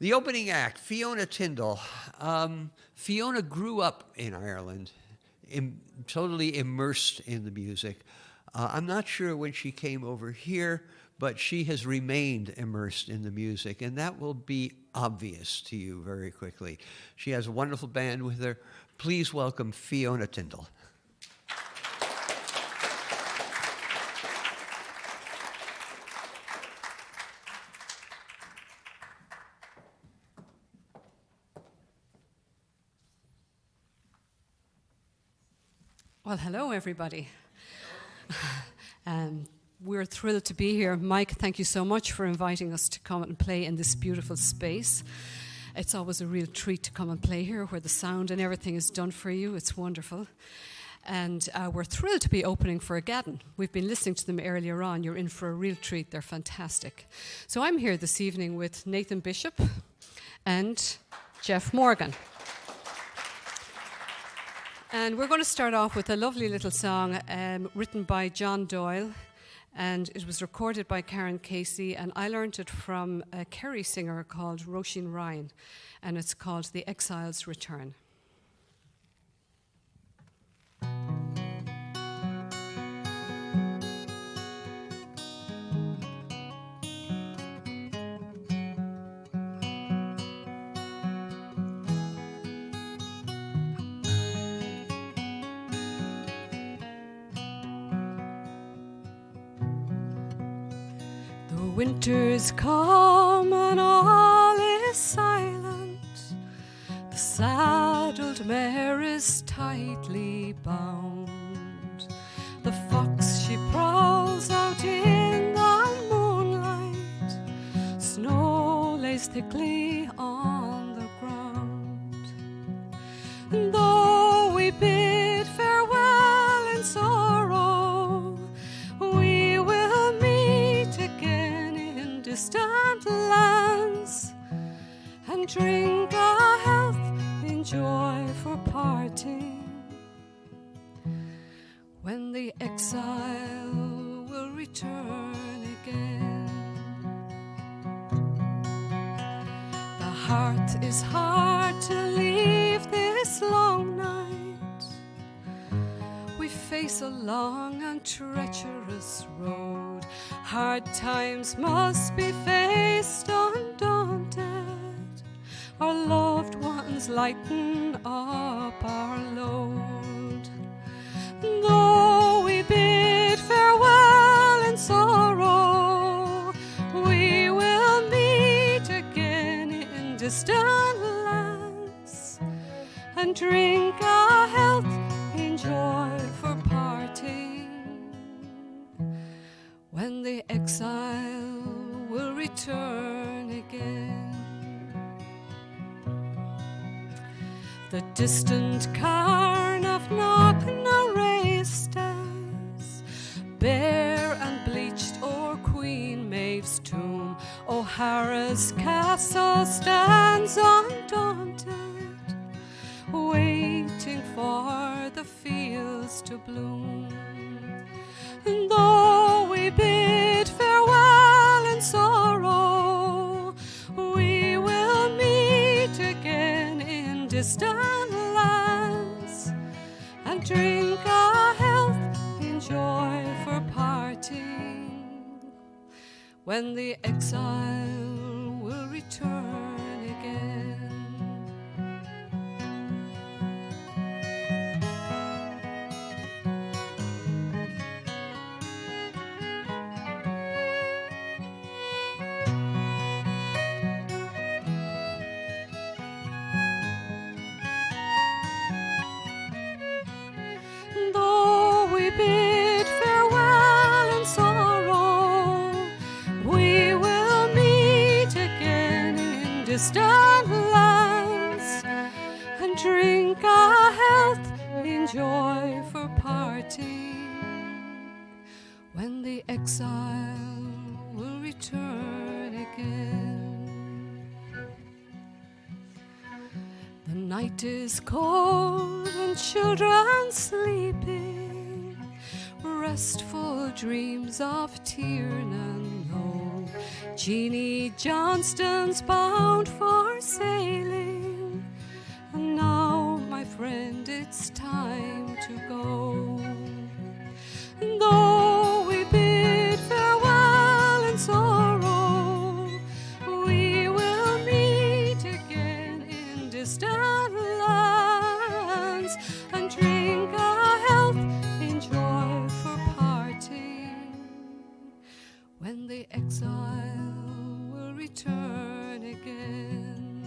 The opening act, Fiona Tyndall. Fiona grew up in Ireland, totally immersed in the music. I'm not sure when she came over here, but she has remained immersed in the music, and that will be obvious to you very quickly. She has a wonderful band with her. Please welcome Fiona Tyndall. Well, hello, everybody. We're thrilled to be here. Mike, thank you so much for inviting us to come and play in this beautiful space. It's always a real treat to come and play here where the sound and everything is done for you. It's wonderful. And we're thrilled to be opening for Again. We've been listening to them earlier on. You're in for a real treat. They're fantastic. So I'm here this evening with Nathan Bishop and Jeff Morgan. And we're going to start off with a lovely little song written by John Doyle, and it was recorded by Karen Casey, and I learned it from a Kerry singer called Roisin Ryan, and it's called The Exile's Return. Winter's come and all is silent. The saddled mare is tightly bound. The fox, she prowls out in the moonlight. Snow lays thickly on the ground. And though we bid farewell in sorrow, we will meet again in distant lands and drink a health in joy for parting, when the exile will return again. The heart is hard to leave this long night. We face a long and treacherous road. Hard times must be faced undaunted. Our loved ones lighten up our load. Though we bid farewell in sorrow, we will meet again in distant lands and drink a health in joy for parting, when the exile will return again. The distant cairn of Knocknarea stands, bare and bleached o'er Queen Maeve's tomb. O'Hara's castle stands undaunted, waiting for the fields to bloom. And though we bid farewell in sorrow, we will meet again in distant lands and drink a health in joy for parting, when the exile will return again. Bid farewell in sorrow, we will meet again in distant lands and drink a health in joy for parting, when the exile will return again. The night is cold and children sleeping, restful dreams of Tiernan low. Jeannie Johnston's bound for sailing, and now, my friend, it's time to go. And though we bid farewell in sorrow, we will meet again in distant lands and drink a health in joy for parting, when the exile will return again.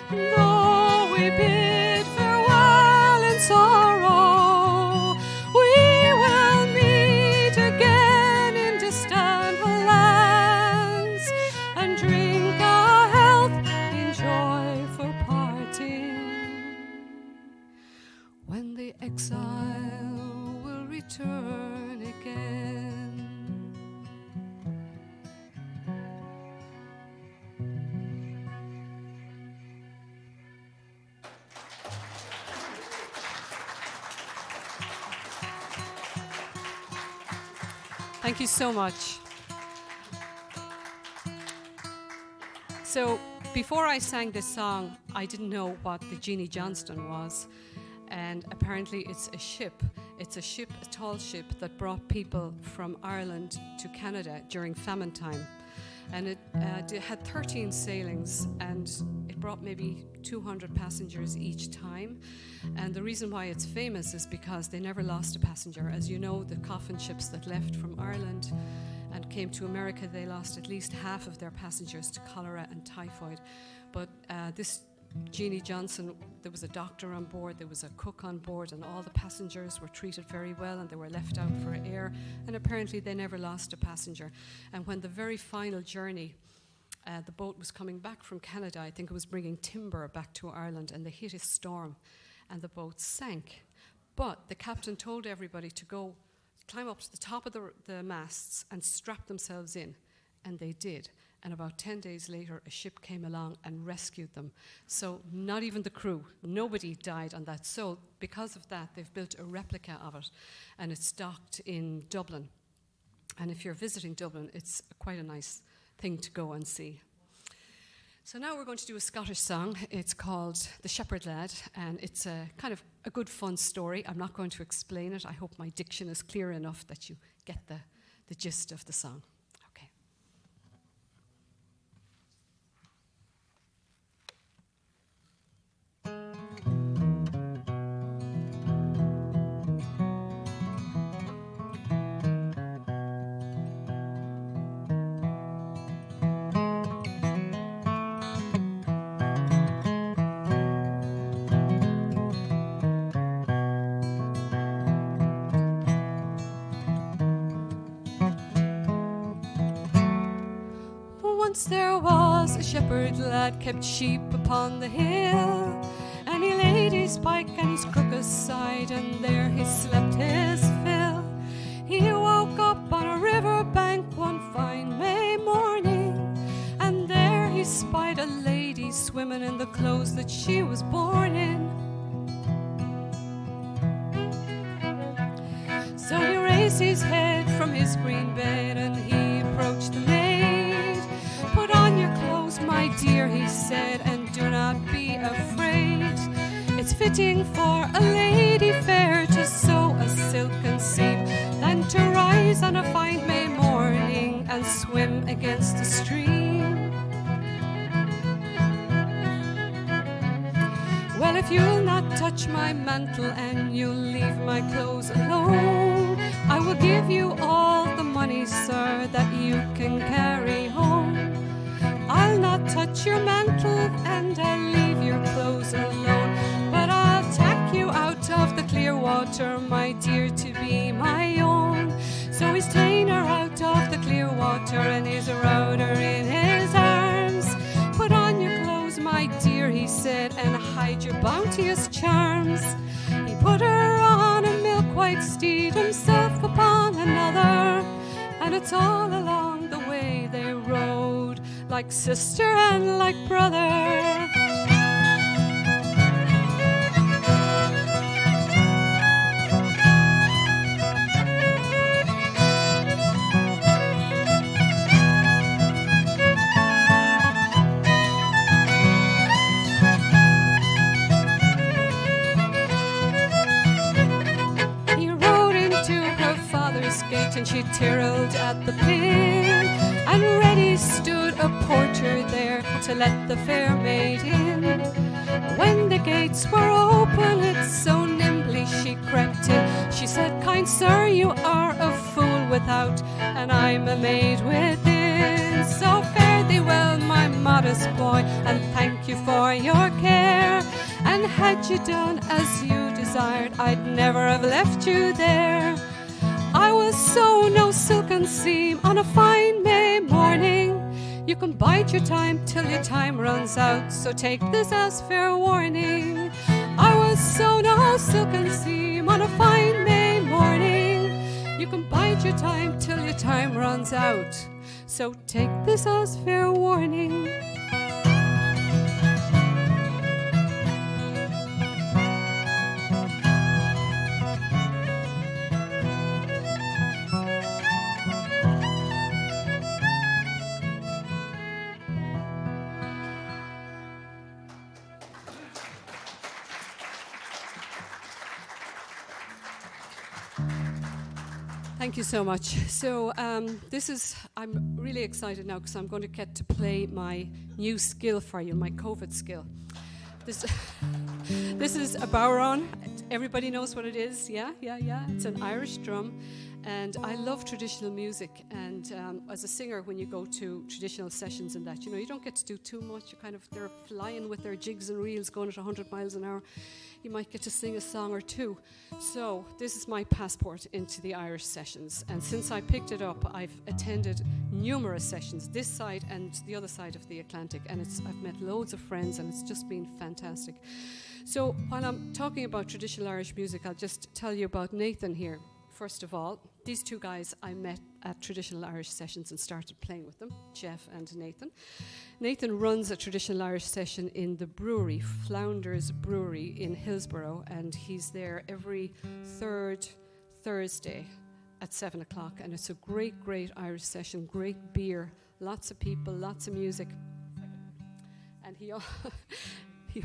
Though we bid farewell in sorrow, we will meet again in distant lands and drink a health in joy for parting, when the exile will return again. Thank you so much. So before I sang this song, I didn't know what the Jeannie Johnston was. And apparently it's a ship. It's a ship, a tall ship that brought people from Ireland to Canada during famine time. And it had 13 sailings, and it brought maybe 200 passengers each time. And the reason why it's famous is because they never lost a passenger. As you know, the coffin ships that left from Ireland and came to America, they lost at least half of their passengers to cholera and typhoid. But this Jeannie Johnson, there was a doctor on board, there was a cook on board, and all the passengers were treated very well, and they were left out for air, and apparently they never lost a passenger. And when the very final journey, the boat was coming back from Canada, I think it was bringing timber back to Ireland, and they hit a storm, and the boat sank. But the captain told everybody to go climb up to the top of the masts and strap themselves in, and they did. And about 10 days later, a ship came along and rescued them. So not even the crew, nobody died on that. So because of that, they've built a replica of it, and it's docked in Dublin. And if you're visiting Dublin, it's quite a nice thing to go and see. So now we're going to do a Scottish song. It's called The Shepherd Lad, and it's a kind of a good fun story. I'm not going to explain it. I hope my diction is clear enough that you get the gist of the song. Once there was a shepherd lad kept sheep upon the hill, and he laid his pike and his crook aside, and there he slept his fill. He woke up on a river bank one fine May morning, and there he spied a lady swimming in the clothes that she was born in. So he raised his head from his green bed and he approached the maid. Put on your clothes, my dear, he said, and do not be afraid. It's fitting for a lady fair to sew a silken seam than to rise on a fine May morning and swim against the stream. Well, if you'll not touch my mantle and you'll leave my clothes alone, I will give you all the money, sir, that you can carry home. I'll not touch your mantle and I'll leave your clothes alone, but I'll tack you out of the clear water, my dear, to be my own. So he's ta'en her out of the clear water and he's rowed her in his arms. Put on your clothes, my dear, he said, and hide your bounteous charms. He put her on a milk-white steed, himself upon another, and it's all along the way they rode, like sister and like brother. she tirled at the pin, and ready stood a porter there to let the fair maid in. When the gates were open, it so nimbly she crept in. She said, "Kind sir, you are a fool without, and I'm a maid within. So fare thee well, my modest boy, and thank you for your care. And had you done as you desired, I'd never have left you there. I will sew no silken seam on a fine May morning. You can bide your time till your time runs out, so take this as fair warning. I will sew no silken seam on a fine May morning. You can bide your time till your time runs out, so take this as fair warning." Thank you so much. So I'm really excited now because I'm going to get to play my new skill for you, my COVID skill. This is a bodhrán. Everybody knows what it is, yeah. It's an Irish drum, and I love traditional music. And as a singer, when you go to traditional sessions and that, you don't get to do too much. They're flying with their jigs and reels, going at 100 miles an hour. You might get to sing a song or two. So this is my passport into the Irish sessions. And since I picked it up, I've attended numerous sessions, this side and the other side of the Atlantic. And I've met loads of friends, and it's just been fantastic. So while I'm talking about traditional Irish music, I'll just tell you about Nathan here. First of all, these two guys I met at traditional Irish sessions and started playing with them, Jeff and Nathan. Nathan runs a traditional Irish session in the brewery, Flounders Brewery in Hillsborough, and he's there every third Thursday at 7 o'clock. And it's a great Irish session, great beer, lots of people, lots of music. And he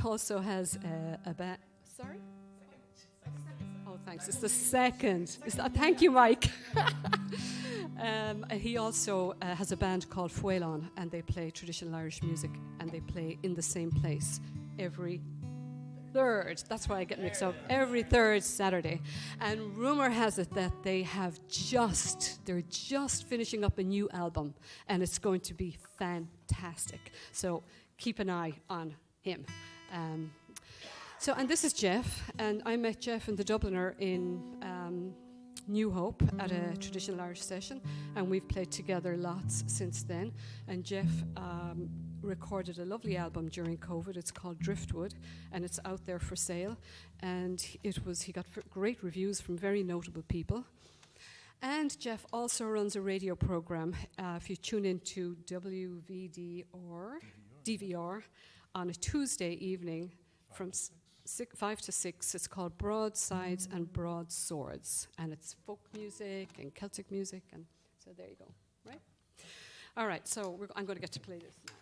also has a band. Sorry? Oh, thanks. It's the second. Thank you, Mike. And he also has a band called Fuelon, and they play traditional Irish music, and they play in the same place every third. That's why I get mixed up. Every third Saturday. And rumor has it that they're just finishing up a new album, and it's going to be fantastic. So keep an eye on him. And this is Jeff, and I met Jeff and the Dubliner in New Hope at a traditional Irish session, and we've played together lots since then. And Jeff recorded a lovely album during COVID. It's called Driftwood, and it's out there for sale. And he got great reviews from very notable people. And Jeff also runs a radio program. If you tune into WVD or DVR on a Tuesday evening from 5 to 6, it's called Broadsides and Broadswords, and it's folk music and Celtic music, and so there you go, right? All right, so I'm going to get to play this now.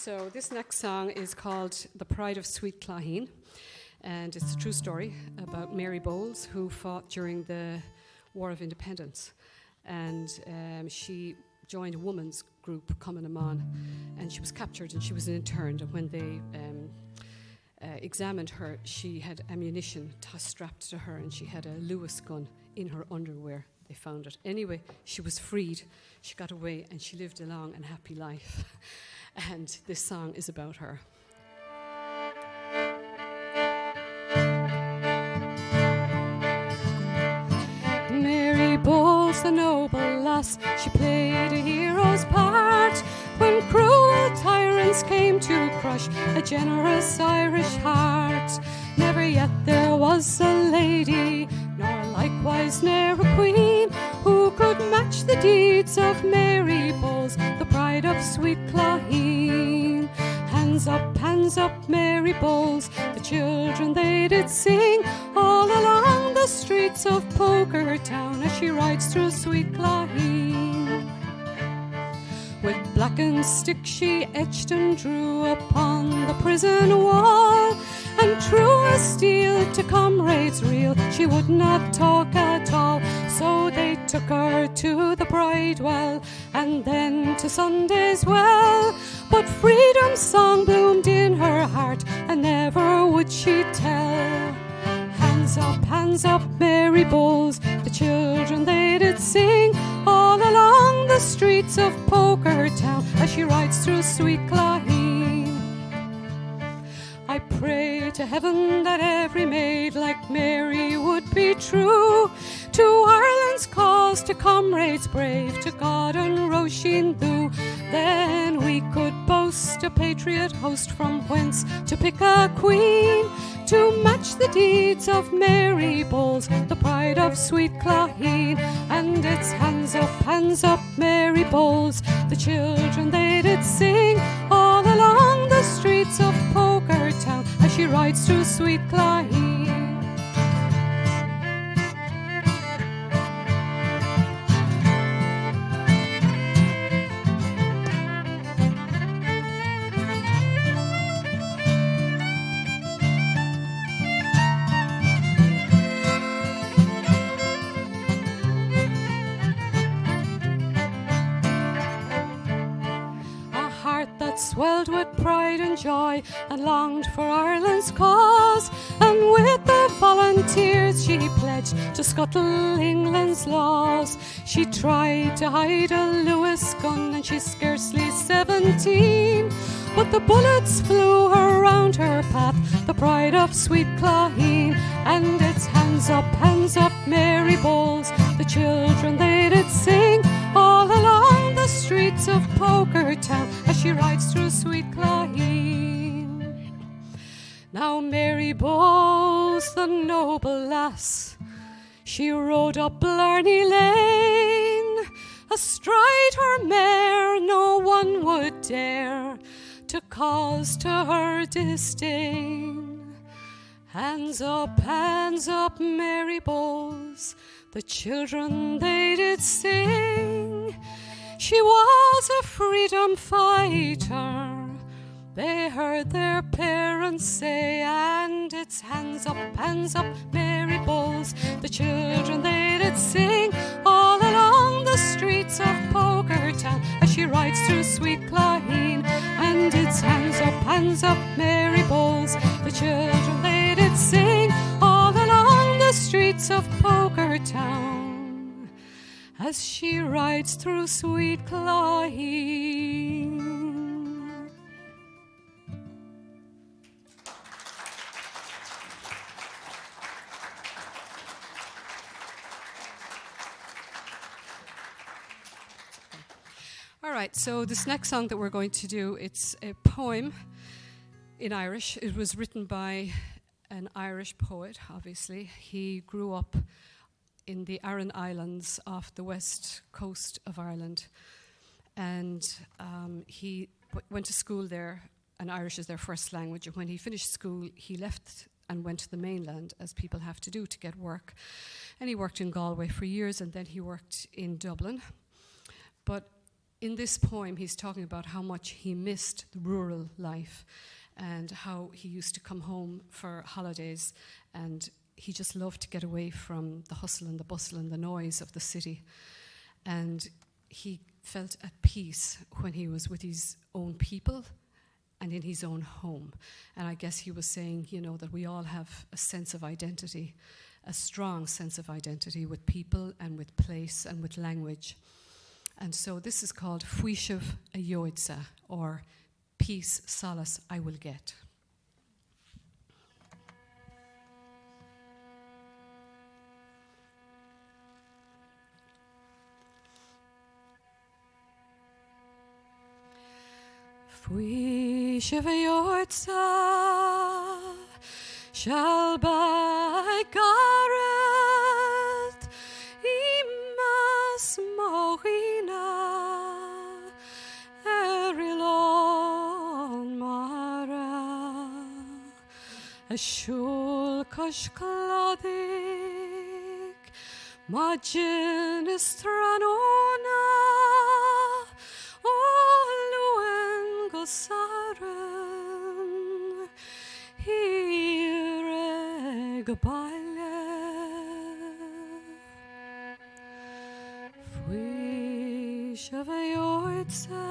So this next song is called The Pride of Sweet Claheen, and it's a true story about Mary Bowles, who fought during the War of Independence. And she joined a women's group, Cumann Amon, and she was captured and she was interned. And when they examined her, she had ammunition strapped to her, and she had a Lewis gun in her underwear. They found it. Anyway, she was freed. She got away, and she lived a long and happy life. And this song is about her. Mary Bowles, the noble lass, she played a hero's part when cruel tyrants came to crush a generous Irish heart. Never yet there was a lady, nor likewise ne'er a queen, who could match the deeds of Mary Bowles, the pride of sweet Claheen. Hands up, Mary Bowles, the children they did sing all along the streets of Poker Town as she rides through sweet Claheen. With blackened stick she etched and drew upon the prison wall, and true as steel to comrades real, she would not talk at all. So they took her to the Bridewell, and then to Sunday's Well. But freedom's song bloomed in her heart, and never would she tell. Hands up, Mary Bowles, the children they did sing all along the streets of Poker Town as she rides through sweet Claheen. I pray to heaven that every maid like Mary would be true to Ireland's cause, to comrades brave, to God and Roisin Dhu. Then we could boast a patriot host from whence to pick a queen to match the deeds of Mary Bowles, the pride of sweet Claheen. And it's hands up, Mary Bowles, the children they did sing all along the streets of Poker Town as she rides through sweet Claheen. Swelled with pride and joy, and longed for Ireland's cause, and with the volunteers she pledged to scuttle England's laws. She tried to hide a Lewis gun, and she's scarcely 17, but the bullets flew around her path, the pride of sweet Claheen. And it's hands up, Mary Bowles, the children they did sing all along the streets of Poker Town as she rides through sweet Claheen. Now Mary Bowles, the noble lass, she rode up Blarney Lane. Astride her mare no one would dare to cause to her disdain. Hands up, Mary Bowles, the children they did sing. She was a freedom fighter, they heard their parents say. And it's hands up, Mary Bowles, the children they did sing all along the streets of Poker Town as she rides through sweet Claheen. And it's hands up, Mary Bowles, the children they did sing all along the streets of Poker Town as she rides through sweet Claheen. All right, so this next song that we're going to do, it's a poem in Irish. It was written by an Irish poet, obviously. He grew up in the Aran Islands off the west coast of Ireland. And he went to school there, and Irish is their first language. And when he finished school, he left and went to the mainland, as people have to do to get work. And he worked in Galway for years, and then he worked in Dublin. But in this poem, he's talking about how much he missed the rural life and how he used to come home for holidays, and he just loved to get away from the hustle and the bustle and the noise of the city. And he felt at peace when he was with his own people and in his own home. And I guess he was saying, you know, that we all have a sense of identity, a strong sense of identity with people and with place and with language. And so this is called Fuishiv a Yoidsa, or Peace, Solace I Will Get. Fuishiv a Yoidsa shall by Gareth Imas Mohina Erilon Mara Ashul Kashkladik Majin Istranona Oluen Gosaren Hireg Baile Fuishiv a Yoidsa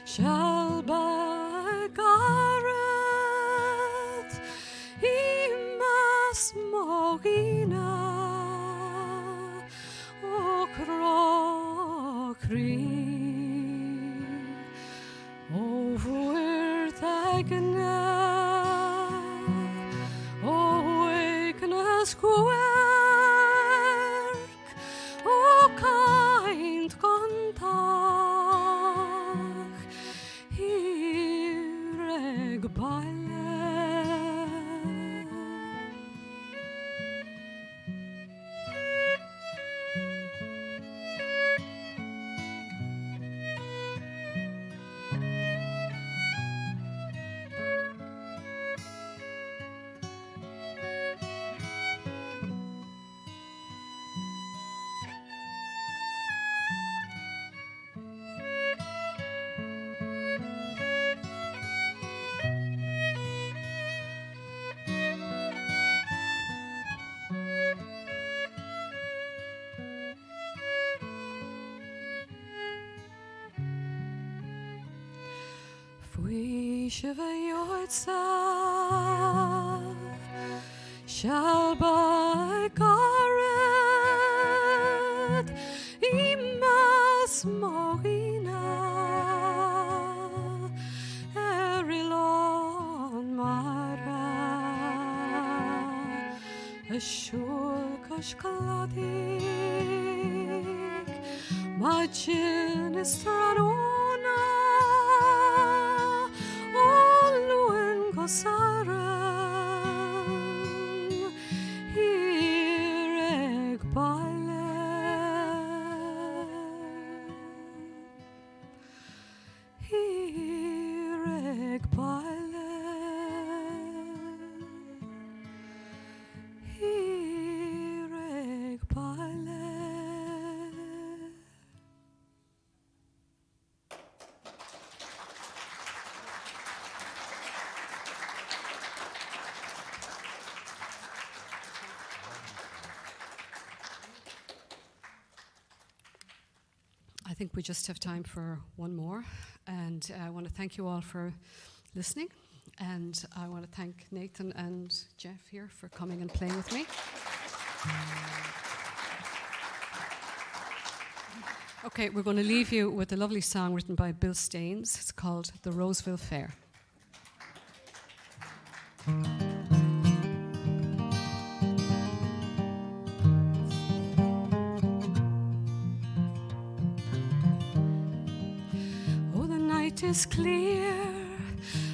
shall by Gareth Imas Mogina O Krokri O Vuertagna O Wakeness Quirk O kind Contach Hireg Baile Fuishiv a Yoidsa shall by Gareth Imas Mohina Erilon Mara Ashul Kashkladik Majin Istranona Oluen Gosaren Hireg Baile Hireg Baile Hireg Baile. I think we just have time for one more, and I want to thank you all for listening, and I want to thank Nathan and Jeff here for coming and playing with me. Okay, we're going to leave you with a lovely song written by Bill Staines. It's called The Roseville Fair. Is clear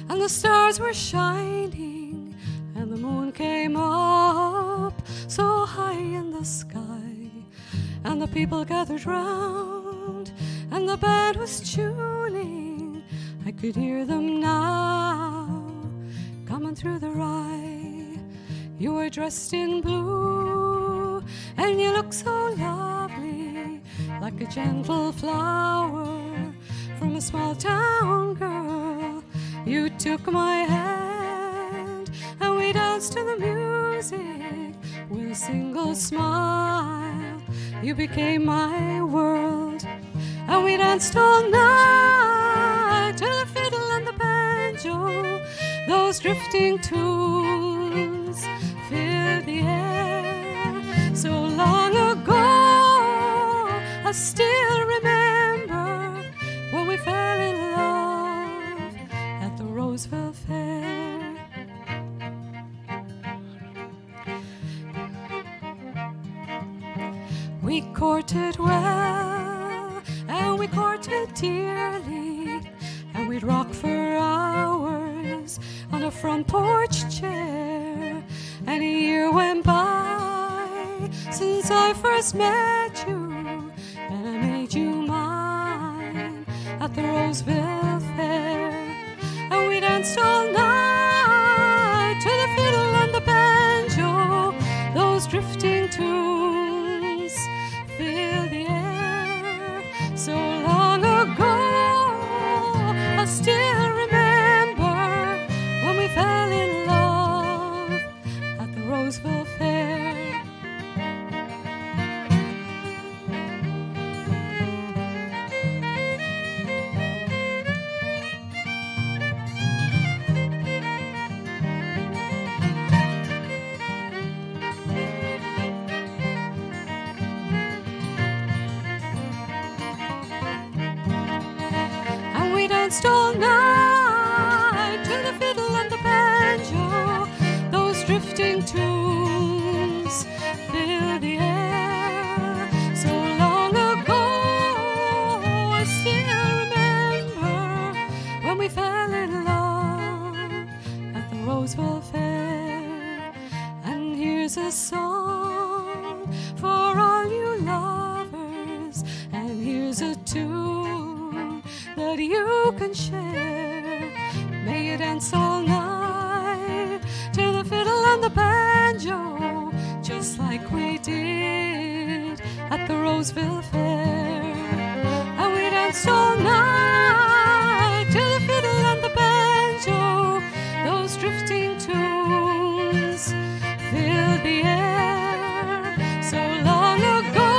and the stars were shining and the moon came up so high in the sky and the people gathered round and the band was tuning. I could hear them now coming through the rye. You were dressed in blue and you looked so lovely, like a gentle flower from a small town girl. You took my hand and we danced to the music with a single smile. You became my world, and we danced all night to the fiddle and the banjo. Those drifting tunes filled the air. So long ago, I still remember when we fell in love at the Roseville Fair. We courted well, and we courted dearly, and we'd rock for hours on a front porch chair. And a year went by since I first met you, and I made you mine at the Roseville Fair. And we danced all night to the fiddle and the banjo. Those drifting tunes fill the air. So long ago, I still remember when we fell in love at the Roseville Fair. We danced all night to the fiddle and the banjo. Those drifting tunes fill the air. So long ago, I still remember when we fell in love at the Roseville Fair. And here's a song for all you lovers, and here's a tune that you can share. May you dance all night to the fiddle and the banjo, just like we did at the Roseville Fair. And we danced all night to the fiddle and the banjo. Those drifting tunes filled the air. So long ago,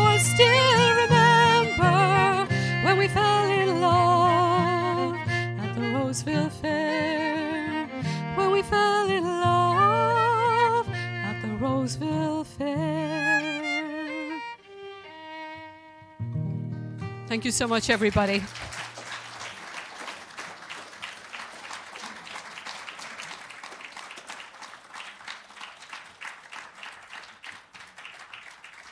I still remember when we fell in love at the Roseville Fair. When we fell in love at the Roseville Fair. Thank you so much, everybody.